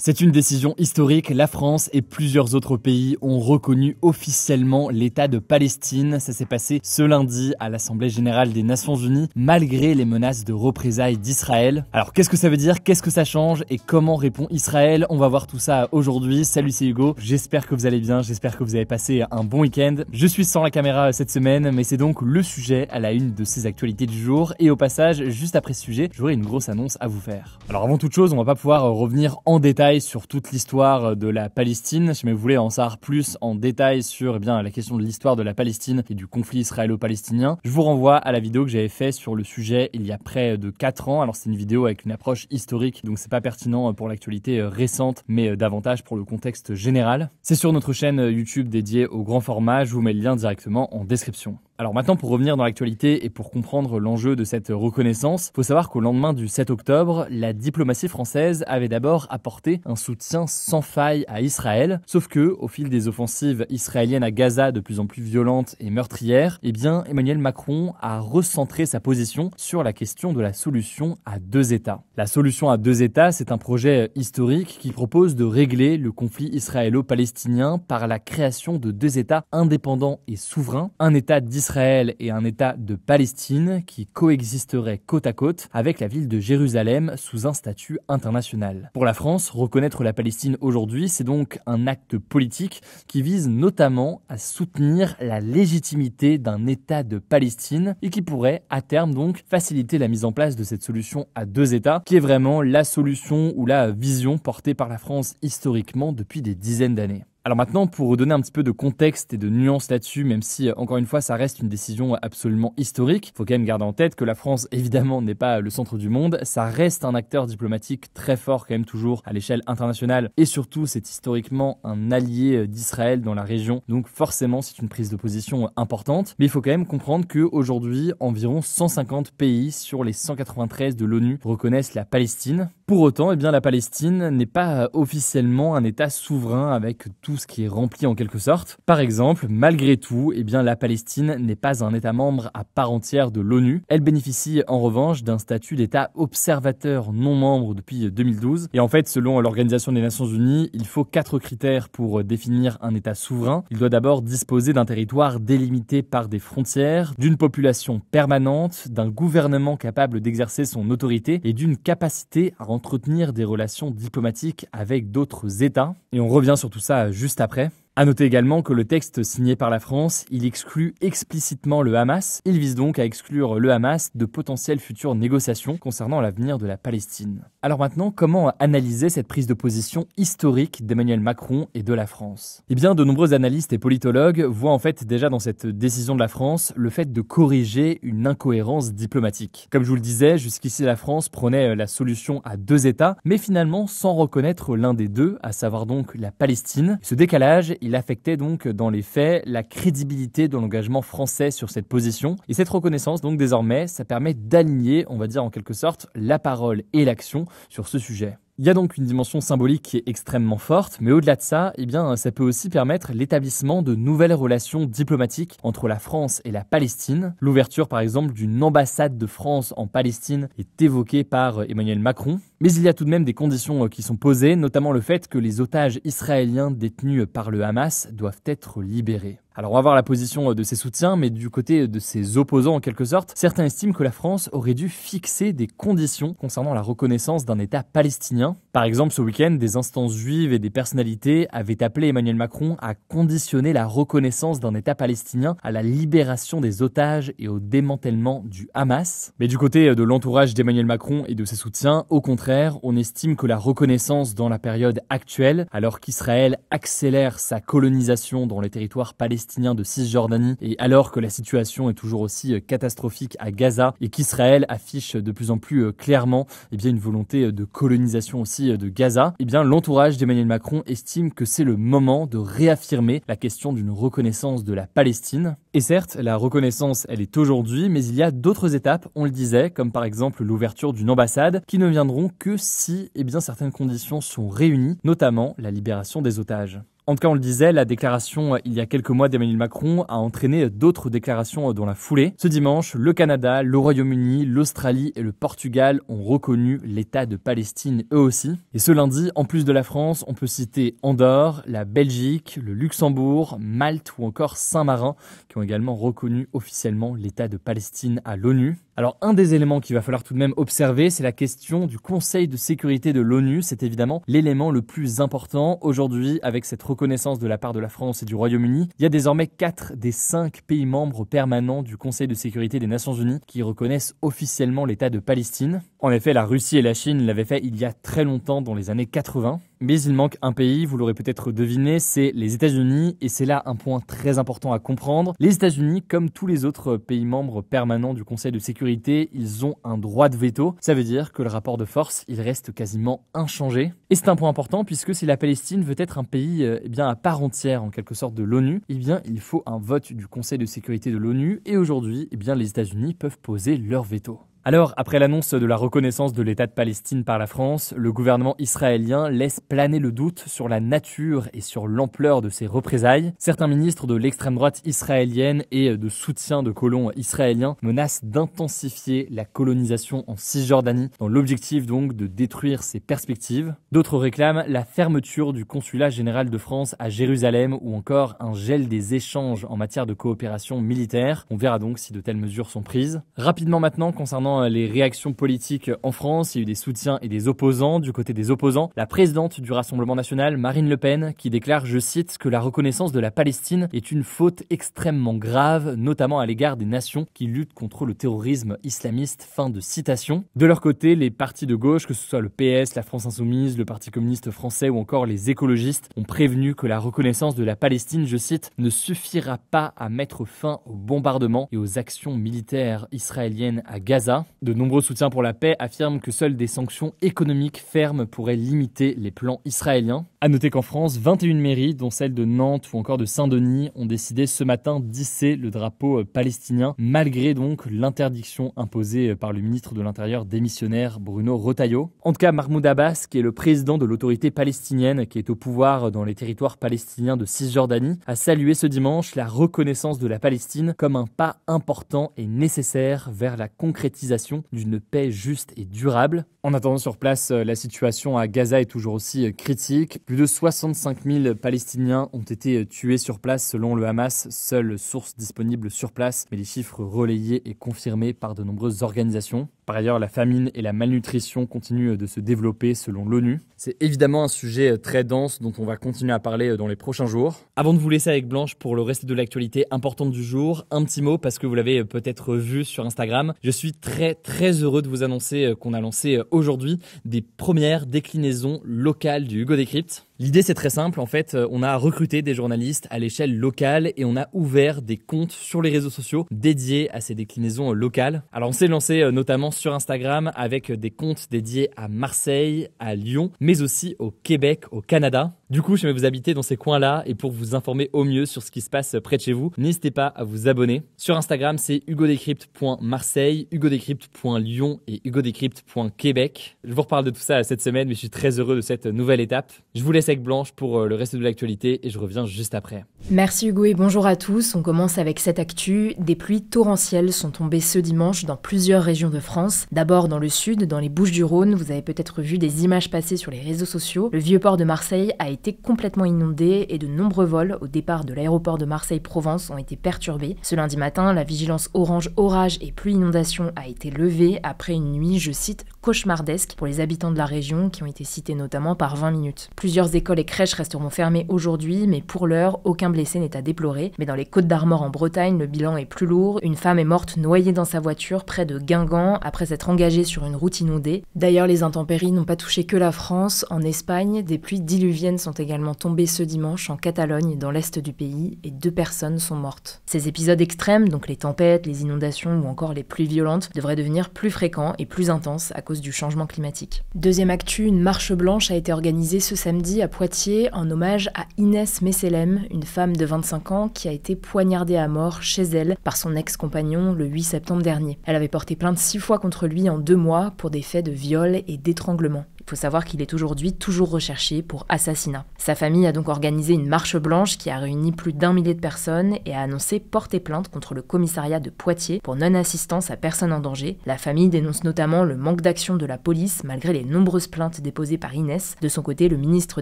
C'est une décision historique, la France et plusieurs autres pays ont reconnu officiellement l'État de Palestine. Ça s'est passé ce lundi à l'Assemblée Générale des Nations Unies, malgré les menaces de représailles d'Israël. Alors qu'est-ce que ça veut dire, qu'est-ce que ça change et comment répond Israël? On va voir tout ça aujourd'hui. Salut, c'est Hugo, j'espère que vous allez bien, j'espère que vous avez passé un bon week-end. Je suis sans la caméra cette semaine, mais c'est donc le sujet à la une de ces actualités du jour. Et au passage, juste après ce sujet, j'aurai une grosse annonce à vous faire. Alors avant toute chose, on va pas pouvoir revenir en détail sur toute l'histoire de la Palestine. Si vous voulez en savoir plus en détail sur la question de l'histoire de la Palestine et du conflit israélo-palestinien, je vous renvoie à la vidéo que j'avais faite sur le sujet il y a près de 4 ans. Alors c'est une vidéo avec une approche historique, donc c'est pas pertinent pour l'actualité récente, mais davantage pour le contexte général. C'est sur notre chaîne YouTube dédiée au grand format, je vous mets le lien directement en description. Alors maintenant, pour revenir dans l'actualité et pour comprendre l'enjeu de cette reconnaissance, il faut savoir qu'au lendemain du 7 octobre, la diplomatie française avait d'abord apporté un soutien sans faille à Israël, sauf que, au fil des offensives israéliennes à Gaza de plus en plus violentes et meurtrières, Emmanuel Macron a recentré sa position sur la question de la solution à deux États. La solution à deux États, c'est un projet historique qui propose de régler le conflit israélo-palestinien par la création de deux États indépendants et souverains, un État d'Israël et un État de Palestine qui coexisteraient côte à côte avec la ville de Jérusalem sous un statut international. Pour la France, reconnaître la Palestine aujourd'hui, c'est donc un acte politique qui vise notamment à soutenir la légitimité d'un État de Palestine et qui pourrait à terme donc faciliter la mise en place de cette solution à deux États qui est vraiment la solution ou la vision portée par la France historiquement depuis des dizaines d'années. Alors maintenant, pour vous donner un petit peu de contexte et de nuances là-dessus, même si, encore une fois, ça reste une décision absolument historique, il faut quand même garder en tête que la France, évidemment, n'est pas le centre du monde. Ça reste un acteur diplomatique très fort, quand même, toujours à l'échelle internationale. Et surtout, c'est historiquement un allié d'Israël dans la région. Donc forcément, c'est une prise de position importante. Mais il faut quand même comprendre qu'aujourd'hui, environ 150 pays sur les 193 de l'ONU reconnaissent la Palestine. Pour autant, la Palestine n'est pas officiellement un État souverain avec tout ce qui est rempli en quelque sorte. Par exemple, malgré tout, la Palestine n'est pas un État membre à part entière de l'ONU. Elle bénéficie en revanche d'un statut d'État observateur non membre depuis 2012. Et en fait, selon l'Organisation des Nations Unies, il faut 4 critères pour définir un État souverain. Il doit d'abord disposer d'un territoire délimité par des frontières, d'une population permanente, d'un gouvernement capable d'exercer son autorité et d'une capacité à entretenir des relations diplomatiques avec d'autres États. Et on revient sur tout ça juste après. À noter également que le texte signé par la France, il exclut explicitement le Hamas. Il vise donc à exclure le Hamas de potentielles futures négociations concernant l'avenir de la Palestine. Alors maintenant, comment analyser cette prise de position historique d'Emmanuel Macron et de la France? De nombreux analystes et politologues voient en fait déjà dans cette décision de la France le fait de corriger une incohérence diplomatique. Comme je vous le disais, jusqu'ici la France prenait la solution à deux États, mais finalement sans reconnaître l'un des deux, à savoir donc la Palestine. Ce décalage, il affectait donc dans les faits la crédibilité de l'engagement français sur cette position. Et cette reconnaissance donc désormais, ça permet d'aligner, on va dire en quelque sorte, la parole et l'action sur ce sujet. Il y a donc une dimension symbolique qui est extrêmement forte, mais au-delà de ça, ça peut aussi permettre l'établissement de nouvelles relations diplomatiques entre la France et la Palestine. L'ouverture, par exemple, d'une ambassade de France en Palestine est évoquée par Emmanuel Macron. Mais il y a tout de même des conditions qui sont posées, notamment le fait que les otages israéliens détenus par le Hamas doivent être libérés. Alors on va voir la position de ses soutiens, mais du côté de ses opposants en quelque sorte, certains estiment que la France aurait dû fixer des conditions concernant la reconnaissance d'un État palestinien. Par exemple, ce week-end, des instances juives et des personnalités avaient appelé Emmanuel Macron à conditionner la reconnaissance d'un État palestinien à la libération des otages et au démantèlement du Hamas. Mais du côté de l'entourage d'Emmanuel Macron et de ses soutiens, au contraire, on estime que la reconnaissance dans la période actuelle, alors qu'Israël accélère sa colonisation dans les territoires palestiniens de Cisjordanie et alors que la situation est toujours aussi catastrophique à Gaza et qu'Israël affiche de plus en plus clairement une volonté de colonisation aussi de Gaza, l'entourage d'Emmanuel Macron estime que c'est le moment de réaffirmer la question d'une reconnaissance de la Palestine. Et certes, la reconnaissance, elle est aujourd'hui, mais il y a d'autres étapes, on le disait, comme par exemple l'ouverture d'une ambassade, qui ne viendront que si certaines conditions sont réunies, notamment la libération des otages. En tout cas, on le disait, la déclaration il y a quelques mois d'Emmanuel Macron a entraîné d'autres déclarations dans la foulée. Ce dimanche, le Canada, le Royaume-Uni, l'Australie et le Portugal ont reconnu l'État de Palestine eux aussi. Et ce lundi, en plus de la France, on peut citer Andorre, la Belgique, le Luxembourg, Malte ou encore Saint-Marin qui ont également reconnu officiellement l'État de Palestine à l'ONU. Alors un des éléments qu'il va falloir tout de même observer, c'est la question du Conseil de sécurité de l'ONU. C'est évidemment l'élément le plus important aujourd'hui avec cette reconnaissance de la part de la France et du Royaume-Uni. Il y a désormais 4 des 5 pays membres permanents du Conseil de sécurité des Nations Unies qui reconnaissent officiellement l'État de Palestine. En effet, la Russie et la Chine l'avaient fait il y a très longtemps, dans les années 80. Mais il manque un pays, vous l'aurez peut-être deviné, c'est les États-Unis. Et c'est là un point très important à comprendre. Les États-Unis, comme tous les autres pays membres permanents du Conseil de sécurité, ils ont un droit de veto. Ça veut dire que le rapport de force, il reste quasiment inchangé. Et c'est un point important puisque si la Palestine veut être un pays à part entière en quelque sorte de l'ONU, il faut un vote du Conseil de sécurité de l'ONU. Et aujourd'hui, les États-Unis peuvent poser leur veto. Alors, après l'annonce de la reconnaissance de l'État de Palestine par la France, le gouvernement israélien laisse planer le doute sur la nature et sur l'ampleur de ces représailles. Certains ministres de l'extrême droite israélienne et de soutien de colons israéliens menacent d'intensifier la colonisation en Cisjordanie dans l'objectif donc de détruire ces perspectives. D'autres réclament la fermeture du consulat général de France à Jérusalem ou encore un gel des échanges en matière de coopération militaire. On verra donc si de telles mesures sont prises. Rapidement maintenant, concernant les réactions politiques en France, il y a eu des soutiens et des opposants. Du côté des opposants, la présidente du Rassemblement national, Marine Le Pen, qui déclare, je cite, que la reconnaissance de la Palestine est une faute extrêmement grave, notamment à l'égard des nations qui luttent contre le terrorisme islamiste. Fin de citation. De leur côté, les partis de gauche, que ce soit le PS, la France Insoumise, le Parti communiste français ou encore les écologistes, ont prévenu que la reconnaissance de la Palestine, je cite, ne suffira pas à mettre fin aux bombardements et aux actions militaires israéliennes à Gaza. De nombreux soutiens pour la paix affirment que seules des sanctions économiques fermes pourraient limiter les plans israéliens. A noter qu'en France, 21 mairies, dont celle de Nantes ou encore de Saint-Denis, ont décidé ce matin d'hisser le drapeau palestinien, malgré donc l'interdiction imposée par le ministre de l'Intérieur démissionnaire Bruno Retailleau. En tout cas, Mahmoud Abbas, qui est le président de l'autorité palestinienne, qui est au pouvoir dans les territoires palestiniens de Cisjordanie, a salué ce dimanche la reconnaissance de la Palestine comme un pas important et nécessaire vers la concrétisation d'une paix juste et durable. En attendant sur place, la situation à Gaza est toujours aussi critique. Plus de 65 000 Palestiniens ont été tués sur place selon le Hamas, seule source disponible sur place, mais les chiffres relayés et confirmés par de nombreuses organisations. Par ailleurs, la famine et la malnutrition continuent de se développer selon l'ONU. C'est évidemment un sujet très dense dont on va continuer à parler dans les prochains jours. Avant de vous laisser avec Blanche pour le reste de l'actualité importante du jour, un petit mot parce que vous l'avez peut-être vu sur Instagram. Je suis très heureux de vous annoncer qu'on a lancé aujourd'hui des premières déclinaisons locales du Hugo Décrypte. L'idée, c'est très simple. En fait, on a recruté des journalistes à l'échelle locale et on a ouvert des comptes sur les réseaux sociaux dédiés à ces déclinaisons locales. Alors, on s'est lancé notamment sur Instagram avec des comptes dédiés à Marseille, à Lyon, mais aussi au Québec, au Canada. Du coup, si vous habitez dans ces coins-là et pour vous informer au mieux sur ce qui se passe près de chez vous, n'hésitez pas à vous abonner. Sur Instagram, c'est hugodécrypte.marseille, hugodécrypte.lyon et hugodécrypte.québec. Je vous reparle de tout ça cette semaine, mais je suis très heureux de cette nouvelle étape. Je vous laisse avec Blanche pour le reste de l'actualité et je reviens juste après. Merci Hugo et bonjour à tous. On commence avec cette actu. Des pluies torrentielles sont tombées ce dimanche dans plusieurs régions de France. D'abord dans le sud, dans les Bouches-du-Rhône. Vous avez peut-être vu des images passer sur les réseaux sociaux. Le vieux port de Marseille a été complètement inondé et de nombreux vols au départ de l'aéroport de Marseille-Provence ont été perturbés. Ce lundi matin, la vigilance orange orage et pluie inondation a été levée après une nuit, je cite, cauchemardesque pour les habitants de la région qui ont été cités notamment par 20 minutes. Plusieurs écoles et crèches resteront fermées aujourd'hui, mais pour l'heure, aucun blessé n'est à déplorer. Mais dans les Côtes-d'Armor en Bretagne, le bilan est plus lourd. Une femme est morte noyée dans sa voiture près de Guingamp après s'être engagée sur une route inondée. D'ailleurs, les intempéries n'ont pas touché que la France. En Espagne, des pluies diluviennes sont également tombées ce dimanche en Catalogne, dans l'est du pays, et 2 personnes sont mortes. Ces épisodes extrêmes, donc les tempêtes, les inondations ou encore les pluies violentes, devraient devenir plus fréquents et plus intenses à cause du changement climatique. Deuxième actu, une marche blanche a été organisée ce samedi à Poitiers en hommage à Inès Messelem, une femme de 25 ans qui a été poignardée à mort chez elle par son ex-compagnon le 8 septembre dernier. Elle avait porté plainte 6 fois contre lui en 2 mois pour des faits de viol et d'étranglement. Il Faut savoir qu'il est aujourd'hui toujours recherché pour assassinat. Sa famille a donc organisé une marche blanche qui a réuni plus d'1 millier de personnes et a annoncé porter plainte contre le commissariat de Poitiers pour non-assistance à personne en danger. La famille dénonce notamment le manque d'action de la police malgré les nombreuses plaintes déposées par Inès. De son côté, le ministre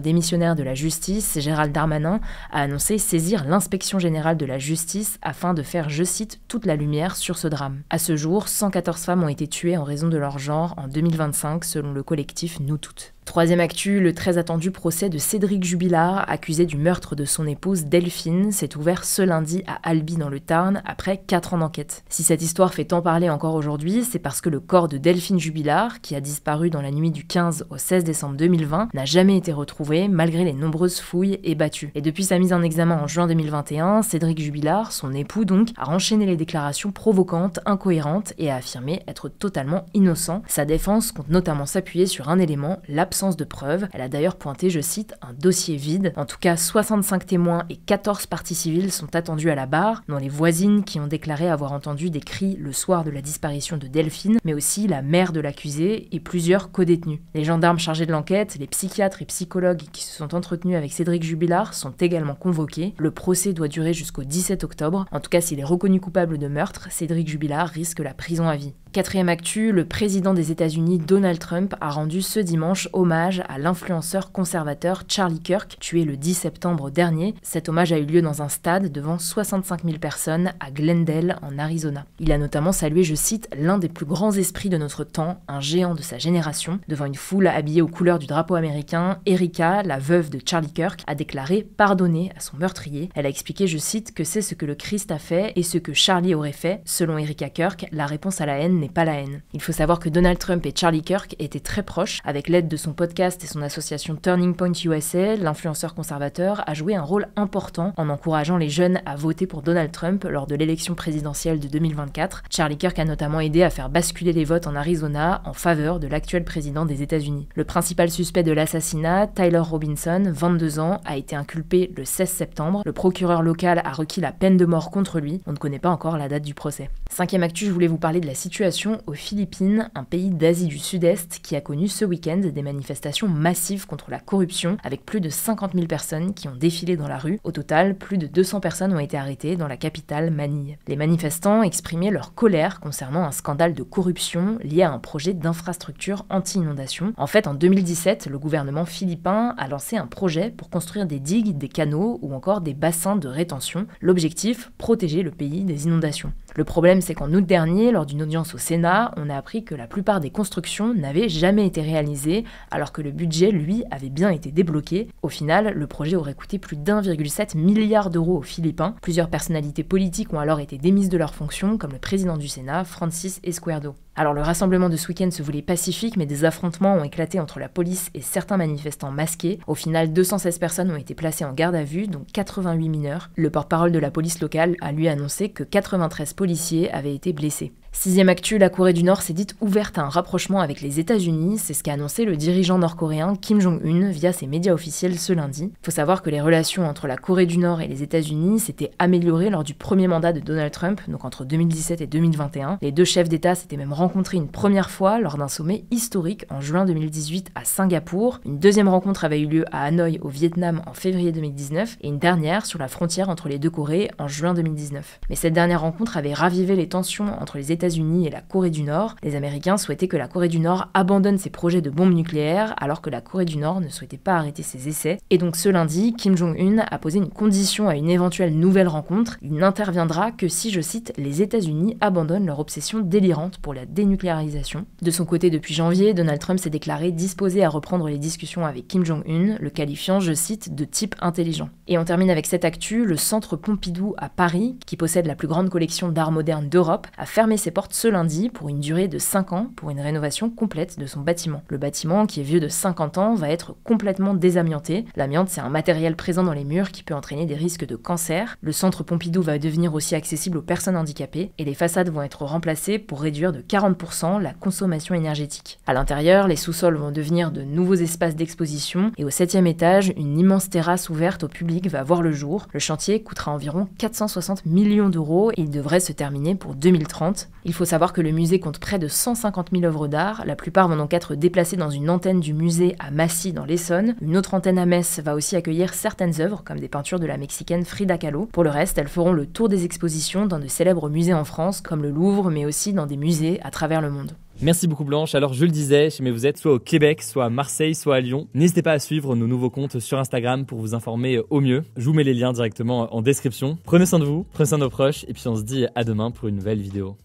démissionnaire de la Justice, Gérald Darmanin, a annoncé saisir l'inspection générale de la justice afin de faire, je cite, toute la lumière sur ce drame. À ce jour, 114 femmes ont été tuées en raison de leur genre en 2025 selon le collectif Nous Toutes. Troisième actu, le très attendu procès de Cédric Jubilard, accusé du meurtre de son épouse Delphine, s'est ouvert ce lundi à Albi dans le Tarn après 4 ans d'enquête. Si cette histoire fait tant parler encore aujourd'hui, c'est parce que le corps de Delphine Jubilard, qui a disparu dans la nuit du 15 au 16 décembre 2020, n'a jamais été retrouvé malgré les nombreuses fouilles et battues. Et depuis sa mise en examen en juin 2021, Cédric Jubilard, son époux donc, a enchaîné les déclarations provocantes, incohérentes et a affirmé être totalement innocent. Sa défense compte notamment s'appuyer sur un élément, l'absence de preuves. Elle a d'ailleurs pointé, je cite, un dossier vide. En tout cas, 65 témoins et 14 parties civiles sont attendus à la barre, dont les voisines qui ont déclaré avoir entendu des cris le soir de la disparition de Delphine, mais aussi la mère de l'accusé et plusieurs codétenus. Les gendarmes chargés de l'enquête, les psychiatres et psychologues qui se sont entretenus avec Cédric Jubilard sont également convoqués. Le procès doit durer jusqu'au 17 octobre. En tout cas, s'il est reconnu coupable de meurtre, Cédric Jubilard risque la prison à vie. Quatrième actu, le président des États-Unis Donald Trump a rendu ce dimanche hommage à l'influenceur conservateur Charlie Kirk, tué le 10 septembre dernier. Cet hommage a eu lieu dans un stade devant 65 000 personnes à Glendale, en Arizona. Il a notamment salué, je cite, l'un des plus grands esprits de notre temps, un géant de sa génération. Devant une foule habillée aux couleurs du drapeau américain, Erika, la veuve de Charlie Kirk, a déclaré pardonner à son meurtrier. Elle a expliqué, je cite, que c'est ce que le Christ a fait et ce que Charlie aurait fait. Selon Erika Kirk, la réponse à la haine n'est pas la haine. Il faut savoir que Donald Trump et Charlie Kirk étaient très proches. Avec l'aide de son podcast et son association Turning Point USA, l'influenceur conservateur a joué un rôle important en encourageant les jeunes à voter pour Donald Trump lors de l'élection présidentielle de 2024. Charlie Kirk a notamment aidé à faire basculer les votes en Arizona en faveur de l'actuel président des États-Unis. Le principal suspect de l'assassinat, Tyler Robinson, 22 ans, a été inculpé le 16 septembre. Le procureur local a requis la peine de mort contre lui. On ne connaît pas encore la date du procès. Cinquième actu, je voulais vous parler de la situation aux Philippines, un pays d'Asie du Sud-Est qui a connu ce week-end des manifestations massives contre la corruption avec plus de 50 000 personnes qui ont défilé dans la rue. Au total, plus de 200 personnes ont été arrêtées dans la capitale Manille. Les manifestants exprimaient leur colère concernant un scandale de corruption lié à un projet d'infrastructure anti-inondation. En fait, en 2017, le gouvernement philippin a lancé un projet pour construire des digues, des canaux ou encore des bassins de rétention. L'objectif, protéger le pays des inondations. Le problème, c'est qu'en août dernier, lors d'une audience au Sénat, on a appris que la plupart des constructions n'avaient jamais été réalisées, alors que le budget, lui, avait bien été débloqué. Au final, le projet aurait coûté plus d'1,7 milliard d'euros aux Philippins. Plusieurs personnalités politiques ont alors été démises de leurs fonctions, comme le président du Sénat, Francis Esquerdo. Alors le rassemblement de ce week-end se voulait pacifique, mais des affrontements ont éclaté entre la police et certains manifestants masqués. Au final, 216 personnes ont été placées en garde à vue, dont 88 mineurs. Le porte-parole de la police locale a lui annoncé que 93 policiers avaient été blessés. Sixième actu, la Corée du Nord s'est dite ouverte à un rapprochement avec les États-Unis, c'est ce qu'a annoncé le dirigeant nord-coréen Kim Jong-un via ses médias officiels ce lundi. Faut savoir que les relations entre la Corée du Nord et les États-Unis s'étaient améliorées lors du premier mandat de Donald Trump, donc entre 2017 et 2021. Les deux chefs d'État s'étaient même rencontrés une première fois lors d'un sommet historique en juin 2018 à Singapour. Une deuxième rencontre avait eu lieu à Hanoï au Vietnam en février 2019 et une dernière sur la frontière entre les deux Corées en juin 2019. Mais cette dernière rencontre avait ravivé les tensions entre les États-Unis et la Corée du Nord. Les Américains souhaitaient que la Corée du Nord abandonne ses projets de bombes nucléaires, alors que la Corée du Nord ne souhaitait pas arrêter ses essais. Et donc ce lundi, Kim Jong-un a posé une condition à une éventuelle nouvelle rencontre. Il n'interviendra que si, je cite, les États-Unis abandonnent leur obsession délirante pour la dénucléarisation. De son côté, depuis janvier, Donald Trump s'est déclaré disposé à reprendre les discussions avec Kim Jong-un, le qualifiant, je cite, de type intelligent. Et on termine avec cette actu, le Centre Pompidou à Paris, qui possède la plus grande collection d'art moderne d'Europe, a fermé ses portes ce lundi pour une durée de 5 ans pour une rénovation complète de son bâtiment. Le bâtiment, qui est vieux de 50 ans, va être complètement désamianté. L'amiante, c'est un matériel présent dans les murs qui peut entraîner des risques de cancer. Le Centre Pompidou va devenir aussi accessible aux personnes handicapées et les façades vont être remplacées pour réduire de 40% la consommation énergétique. À l'intérieur, les sous-sols vont devenir de nouveaux espaces d'exposition et au 7e étage, une immense terrasse ouverte au public va voir le jour. Le chantier coûtera environ 460 millions d'euros et il devrait se terminer pour 2030. Il faut savoir que le musée compte près de 150 000 œuvres d'art. La plupart vont donc être déplacées dans une antenne du musée à Massy dans l'Essonne. Une autre antenne à Metz va aussi accueillir certaines œuvres, comme des peintures de la Mexicaine Frida Kahlo. Pour le reste, elles feront le tour des expositions dans de célèbres musées en France, comme le Louvre, mais aussi dans des musées à travers le monde. Merci beaucoup Blanche. Alors je le disais, mais vous êtes soit au Québec, soit à Marseille, soit à Lyon. N'hésitez pas à suivre nos nouveaux comptes sur Instagram pour vous informer au mieux. Je vous mets les liens directement en description. Prenez soin de vous, prenez soin de vos proches et puis on se dit à demain pour une nouvelle vidéo.